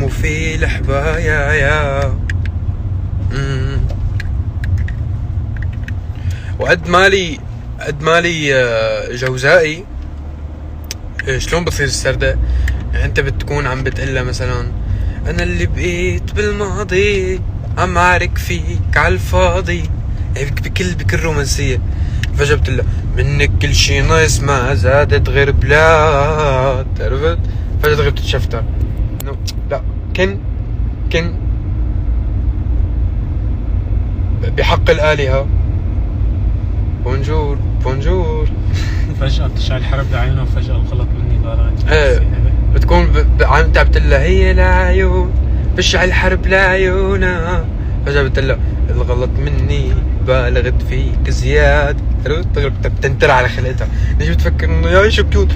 وفي الحبايا يا وقد مالي جوزائي. شلون بتصير السردة؟ يعني انت بتكون عم بتقلها مثلا انا اللي بقيت بالماضي عم عارك فيك عالفاضي، يعني بكل رومانسية. فجأة بتقلها منك كل شي ناقص ما زادت غير بلاد، عرفت؟ فجأة تغيب تتشفتر. لا كن بحق الآلهة بونجور فجأة بتشعل حرب بعيونه وفجأة الغلط مني بالغت. ايه بتكون عم بتقول هي العيون بشعل حرب لعيونها، فجأة بتقول الغلط مني بالغت فيك زياد، عرفت؟ بتنتر على خلقتها. ليش بتفكر انه يا شو كيوت